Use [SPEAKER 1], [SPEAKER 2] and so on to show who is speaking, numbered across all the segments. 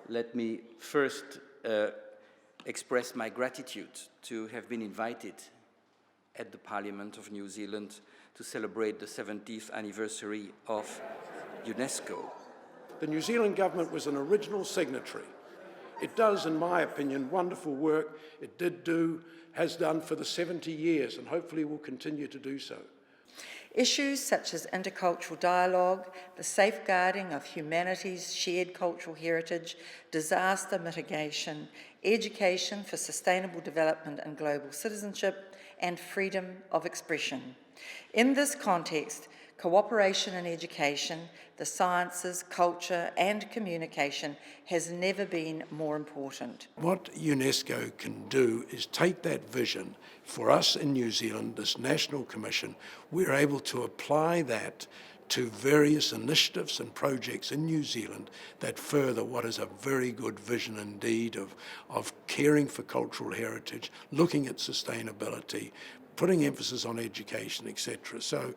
[SPEAKER 1] Let me first express my gratitude to have been invited at the Parliament of New Zealand to celebrate the 70th anniversary of UNESCO.
[SPEAKER 2] The New Zealand government was an original signatory. It does, in my opinion, wonderful work. It has done for the 70 years, and hopefully will continue to do so.
[SPEAKER 3] Issues such as intercultural dialogue, the safeguarding of humanity's shared cultural heritage, disaster mitigation, education for sustainable development and global citizenship, and freedom of expression. In this context, cooperation in education, the sciences, culture, and communication has never been more important.
[SPEAKER 2] What UNESCO can do is take that vision. For us in New Zealand, this National Commission, we're able to apply that to various initiatives and projects in New Zealand that further what is a very good vision indeed of caring for cultural heritage, looking at sustainability, putting emphasis on education, etc. So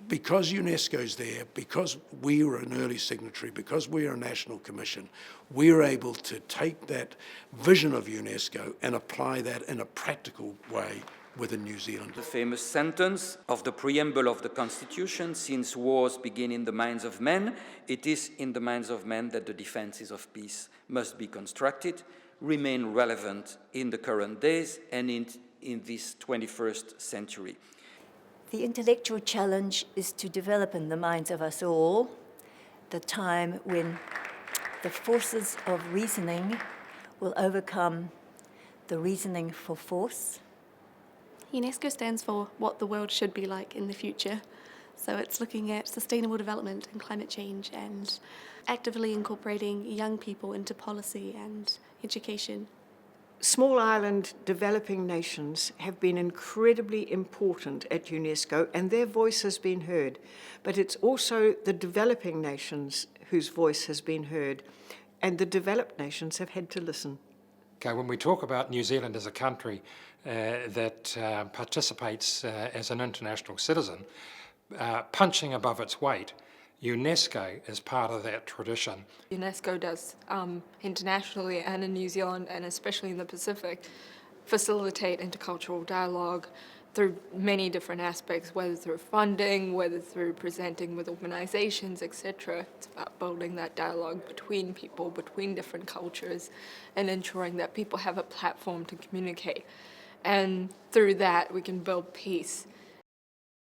[SPEAKER 2] because UNESCO's there, because we were an early signatory, because we are a national commission, we're able to take that vision of UNESCO and apply that in a practical way within New Zealand.
[SPEAKER 1] The famous sentence of the preamble of the Constitution, since wars begin in the minds of men, it is in the minds of men that the defences of peace must be constructed, remain relevant in the current days and in this 21st century.
[SPEAKER 4] The intellectual challenge is to develop in the minds of us all the time when the forces of reasoning will overcome the reasoning for force.
[SPEAKER 5] UNESCO stands for what the world should be like in the future. So it's looking at sustainable development and climate change and actively incorporating young people into policy and education.
[SPEAKER 6] Small island developing nations have been incredibly important at UNESCO and their voice has been heard. But it's also the developing nations whose voice has been heard, and the developed nations have had to listen.
[SPEAKER 7] Okay, when we talk about New Zealand as a country that participates as an international citizen, punching above its weight, UNESCO is part of that tradition.
[SPEAKER 8] UNESCO does internationally and in New Zealand and especially in the Pacific facilitate intercultural dialogue through many different aspects, whether through funding, whether through presenting with organizations, etc. It's about building that dialogue between people, between different cultures, and ensuring that people have a platform to communicate. And through that we can build peace